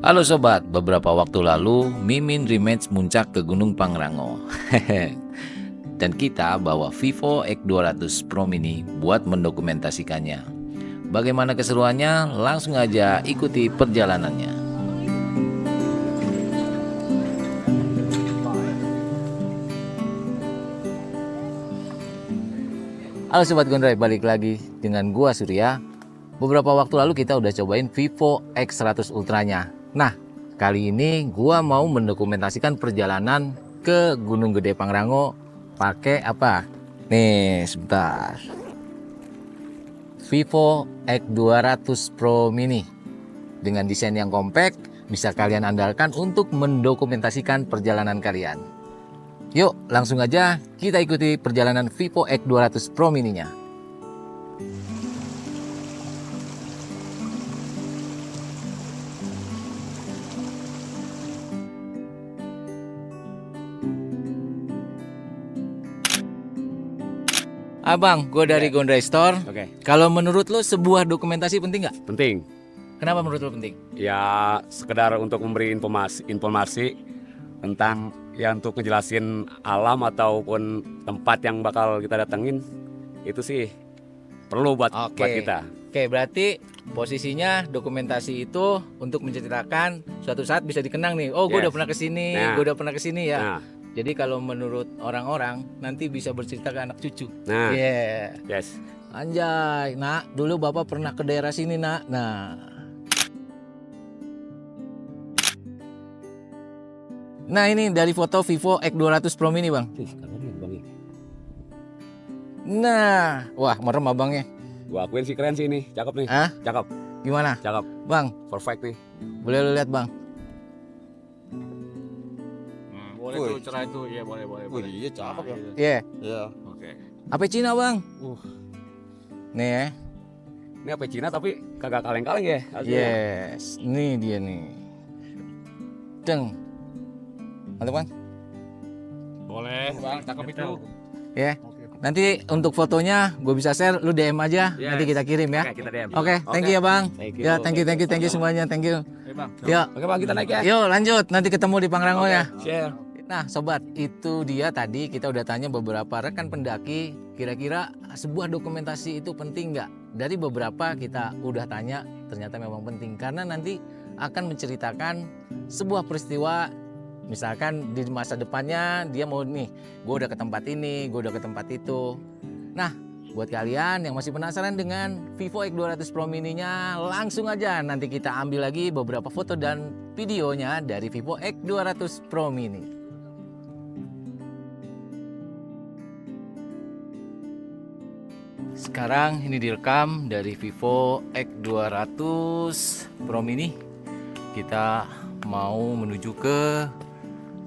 Halo sobat, beberapa waktu lalu Mimin rematch muncak ke Gunung Pangrango. Dan kita bawa Vivo X200 Pro Mini buat mendokumentasikannya. Bagaimana keseruannya? Langsung aja ikuti perjalanannya. Halo Sobat Gondrey, balik lagi dengan gua Surya. Beberapa waktu lalu kita udah cobain Vivo X100 Ultranya. Nah, kali ini gua mau mendokumentasikan perjalanan ke Gunung Gede Pangrango pakai apa? Nih, sebentar. Vivo X200 Pro Mini. Dengan desain yang compact, bisa kalian andalkan untuk mendokumentasikan perjalanan kalian. Yuk, langsung aja kita ikuti perjalanan Vivo X200 Pro Mini-nya. Abang, gue dari Gondrey Store. Oke, Kalau menurut lo sebuah dokumentasi penting nggak? penting. Kenapa menurut lo penting? Ya sekedar untuk memberi informasi tentang ya untuk ngejelasin alam ataupun tempat yang bakal kita datengin itu sih perlu buat kita. Oke, berarti posisinya dokumentasi itu untuk menceritakan suatu saat bisa dikenang nih. Oh, gue udah Yes. pernah kesini, Nah. gue udah pernah kesini ya. Nah, Jadi kalau menurut orang-orang nanti bisa bercerita ke anak cucu. nah, Yeah. yes. Anjay, nak, dulu bapak pernah ke daerah sini, nak. Nah ini dari foto Vivo X200 Pro Mini, bang. Nah, wah merem abangnya. Gua akuin sih keren sih ini, cakep nih. Hah? Cakep, Gimana, cakep, bang? perfect nih. Boleh lu lihat, bang? Boleh tuh cerah itu, ya boleh. Iya cakep ya. Iya. Iya. Oke. Apa Cina, bang? Nih ya. Ini apa Cina tapi kagak kaleng-kaleng ya? hasilnya. Yes, ini dia nih. Deng. Mantap, bang. Boleh, bang, cakep itu. Ya. Nanti untuk fotonya gue bisa share, lu DM aja, Yes. nanti kita kirim ya. Oke, kita DM. Oke, thank you ya, bang. Thank you. Ya, thank you semuanya, thank you. Bang. Yuk, Oke bang, kita naik ya. yuk lanjut, nanti ketemu di Pangrango Oke, ya. share. Nah sobat, itu dia tadi kita udah tanya beberapa rekan pendaki, kira-kira sebuah dokumentasi itu penting nggak? Dari beberapa kita udah tanya, ternyata memang penting karena nanti akan menceritakan sebuah peristiwa. Misalkan di masa depannya dia mau nih, gue udah ke tempat ini, gue udah ke tempat itu. Nah, buat kalian yang masih penasaran dengan Vivo X200 Pro Mini-nya, langsung aja nanti kita ambil lagi beberapa foto dan videonya dari Vivo X200 Pro Mini. Sekarang ini direkam dari Vivo X200 Pro Mini. Kita mau menuju ke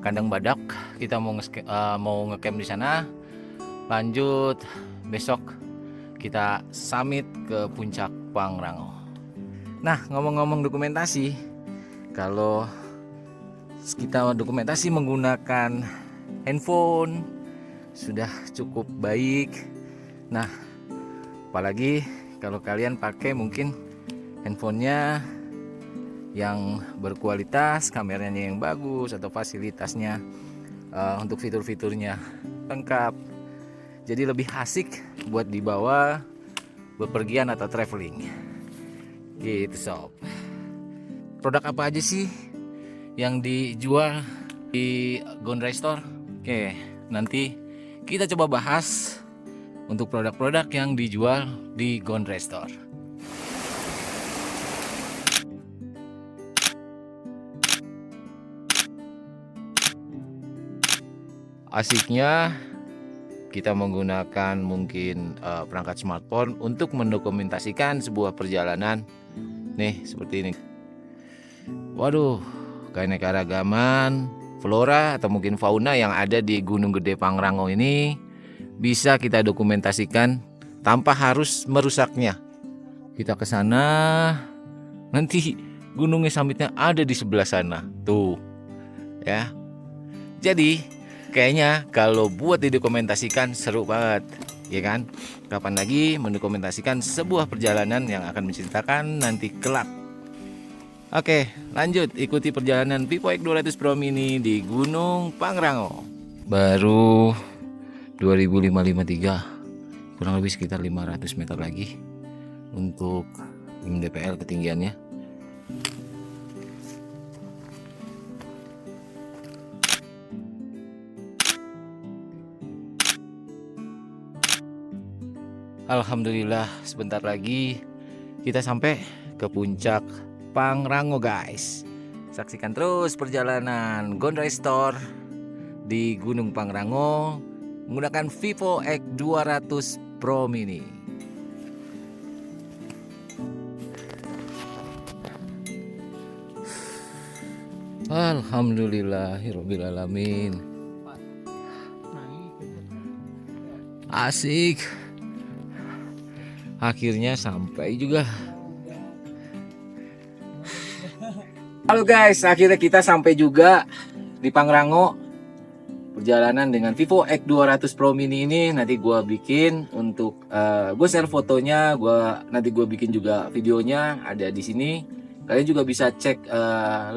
kandang badak. Kita mau ngecamp di sana. Lanjut besok kita summit ke puncak Pangrango. Nah, ngomong-ngomong dokumentasi, kalau kita dokumentasi menggunakan handphone sudah cukup baik. Nah, apalagi kalau kalian pakai mungkin handphonenya yang berkualitas, kameranya yang bagus atau fasilitasnya untuk fitur-fiturnya lengkap. Jadi lebih asik buat dibawa bepergian atau traveling. Gitu sob. Produk apa aja sih yang dijual di Gondrey Store? Oke, nanti kita coba bahas untuk produk-produk yang dijual di Gondrey Store. Asiknya kita menggunakan mungkin perangkat smartphone untuk mendokumentasikan sebuah perjalanan. Nih, seperti ini. Waduh, keanekaragaman flora atau mungkin fauna yang ada di Gunung Gede Pangrango ini bisa kita dokumentasikan tanpa harus merusaknya. Kita ke sana, nanti gunungnya summitnya ada di sebelah sana. Tuh. Ya. Jadi kayaknya kalau buat didokumentasikan seru banget, ya kan? Kapan lagi mendokumentasikan sebuah perjalanan yang akan menceritakan nanti kelak. Oke, lanjut ikuti perjalanan Vivo X200 Pro Mini di Gunung Pangrango. Baru 2553, kurang lebih sekitar 500 meter lagi untuk MDPL ketinggiannya. Alhamdulillah, sebentar lagi kita sampai ke puncak Pangrango guys. Saksikan terus perjalanan Gondrai Store di Gunung Pangrango menggunakan Vivo X200 Pro Mini. Alhamdulillahirobbilalamin. Asik. Akhirnya sampai juga. Halo guys, akhirnya kita sampai juga di Pangrango. Perjalanan dengan Vivo X200 Pro Mini ini nanti gue bikin untuk gue share fotonya, nanti gue bikin juga videonya ada di sini. Kalian juga bisa cek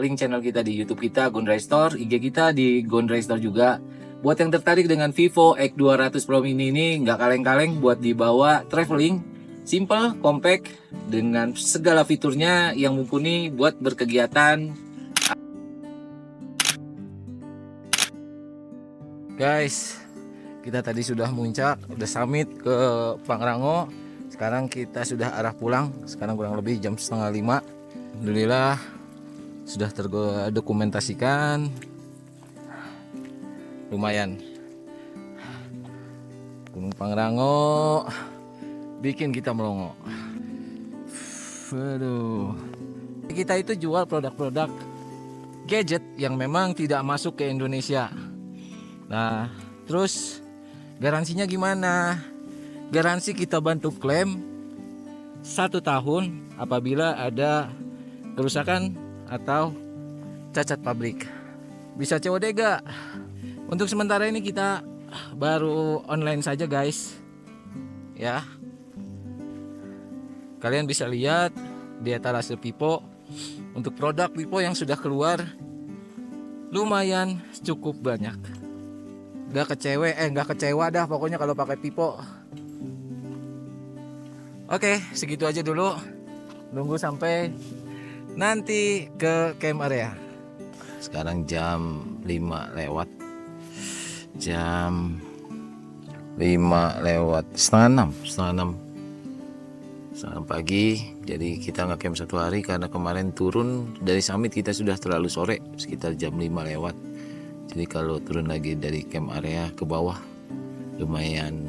link channel kita di YouTube kita Gondrai Store, IG kita di Gondrai Store juga. Buat yang tertarik dengan Vivo X200 Pro Mini ini nggak kaleng-kaleng buat dibawa traveling. Simple, compact, dengan segala fiturnya yang mumpuni buat berkegiatan. Guys, kita tadi sudah muncak, udah summit ke Pangrango. Sekarang kita sudah arah pulang. Sekarang kurang lebih jam 4:30. Alhamdulillah sudah terdokumentasikan. Lumayan. Gunung Pangrango bikin kita melongo. Waduh. Kita itu jual produk-produk gadget yang memang tidak masuk ke Indonesia. Nah, terus garansinya gimana? Garansi kita bantu klaim 1 tahun apabila ada kerusakan atau cacat pabrik. Bisa COD gak? Untuk sementara ini kita baru online saja guys. Ya. Kalian bisa lihat di etalase Vivo untuk produk Vivo yang sudah keluar lumayan cukup banyak. Gak kecewa dah pokoknya kalau pakai Vivo. Oke, segitu aja dulu. Nunggu sampai nanti ke camp area. Sekarang jam 5 lewat. Jam 5 lewat setengah 6 pagi. Jadi kita nge-camp 1 hari karena kemarin turun dari summit kita sudah terlalu sore, sekitar jam 5 lewat. Jadi kalau turun lagi dari camp area ke bawah lumayan.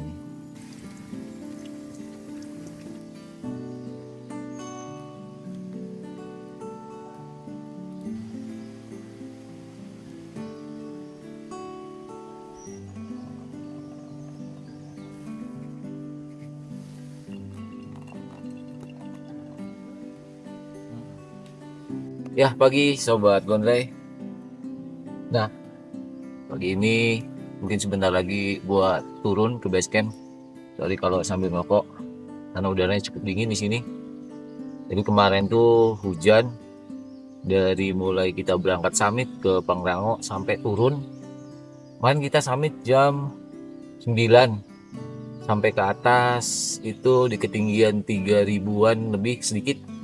Ya, pagi sobat Gondrai. Nah, pagi ini mungkin sebentar lagi buat turun ke base camp. Sorry kalau sambil ngerokok karena udaranya cukup dingin di sini. Jadi kemarin tuh hujan dari mulai kita berangkat summit ke Pangrango sampai turun. Kemarin kita summit jam 9 sampai ke atas itu di ketinggian 3000-an lebih sedikit.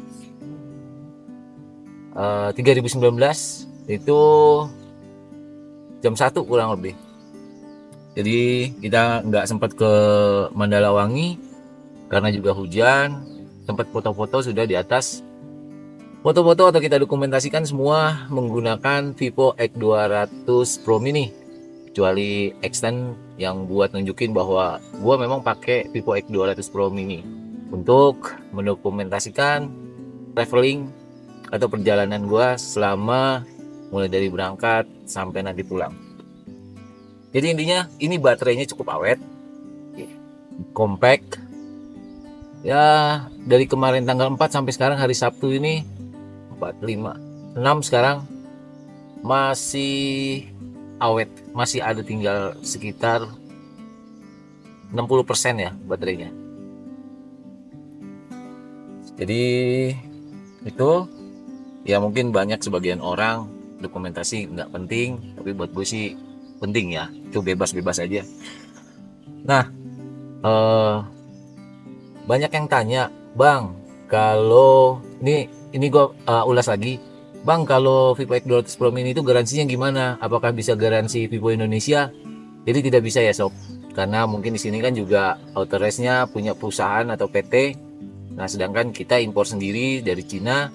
3019 itu jam 1 kurang lebih. Jadi kita nggak sempat ke Mandalawangi karena juga hujan. Sempat foto-foto sudah di atas. Foto-foto atau kita dokumentasikan semua menggunakan Vivo X200 Pro Mini, kecuali extend yang buat nunjukin bahwa gua memang pakai Vivo X200 Pro Mini untuk mendokumentasikan traveling atau perjalanan gua selama mulai dari berangkat sampai nanti pulang. Jadi intinya ini baterainya cukup awet, compact. Ya dari kemarin tanggal 4 sampai sekarang hari Sabtu ini 4, 5, 6 sekarang masih awet, masih ada tinggal sekitar 60% ya baterainya. Jadi itu ya mungkin banyak sebagian orang dokumentasi nggak penting, tapi buat gue sih penting ya. Itu bebas-bebas aja. Nah, banyak yang tanya, Bang, kalau ini gue ulas lagi, Bang, kalau Vivo X200 Pro Mini itu garansinya gimana? Apakah bisa garansi Vivo Indonesia? Jadi tidak bisa ya sob, karena mungkin di sini kan juga authorized-nya punya perusahaan atau PT. Nah, sedangkan kita impor sendiri dari Cina.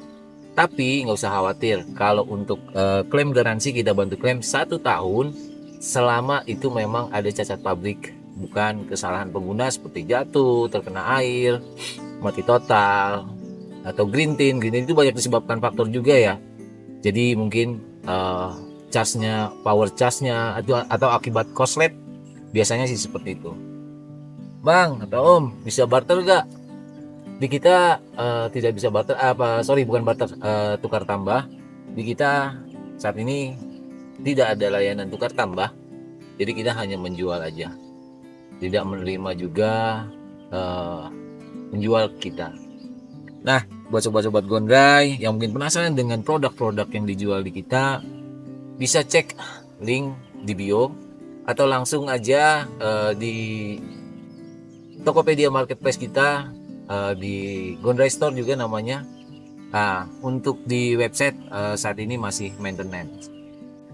Tapi nggak usah khawatir, kalau untuk klaim garansi kita bantu klaim 1 tahun selama itu memang ada cacat pabrik, bukan kesalahan pengguna seperti jatuh, terkena air, mati total, atau green tint. Green tint itu banyak disebabkan faktor juga ya. Jadi mungkin charge-nya, power charge-nya atau akibat korslet, biasanya sih seperti itu. Bang atau Om, bisa barter nggak? Di kita tidak bisa barter, bukan barter, tukar tambah. Di kita saat ini tidak ada layanan tukar tambah, jadi kita hanya menjual aja, tidak menerima juga menjual kita. Nah, buat sobat-sobat Gondrai yang mungkin penasaran dengan produk-produk yang dijual di kita, bisa cek link di bio atau langsung aja di Tokopedia Marketplace kita, di Gondrai Store juga namanya. Nah, untuk di website saat ini masih maintenance.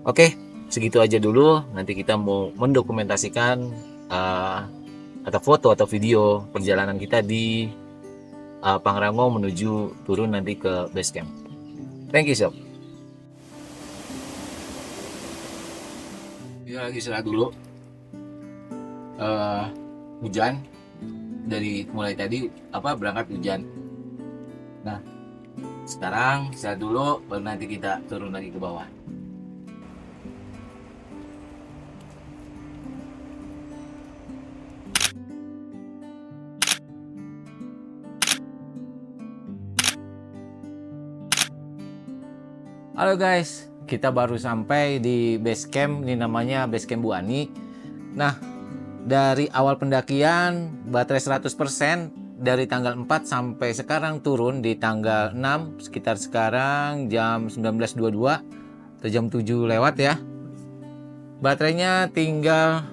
Oke, segitu aja dulu. Nanti kita mau mendokumentasikan atau foto atau video perjalanan kita di Pangrango menuju turun nanti ke base camp. Thank you sob. Ya, lagi istirahat dulu. Hujan dari mulai tadi berangkat hujan. Nah, sekarang istirahat dulu, baru nanti kita turun lagi ke bawah. Halo guys, kita baru sampai di base camp. Ini namanya base camp Bu Ani. Nah, dari awal pendakian baterai 100%, dari tanggal 4 sampai sekarang turun di tanggal 6, sekitar sekarang jam 19.22 atau jam 7 lewat ya. Baterainya tinggal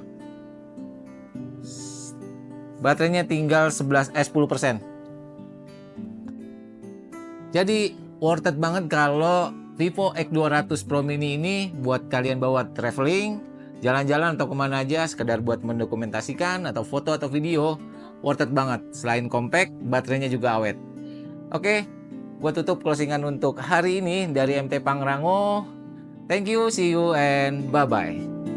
10%. Jadi worth it banget kalau Vivo X200 Pro Mini ini buat kalian bawa traveling, jalan-jalan atau kemana aja, sekedar buat mendokumentasikan atau foto atau video. Worth it banget. Selain compact, baterainya juga awet. Oke, gua tutup closingan untuk hari ini dari MT Pangrango. Thank you, see you, and bye-bye.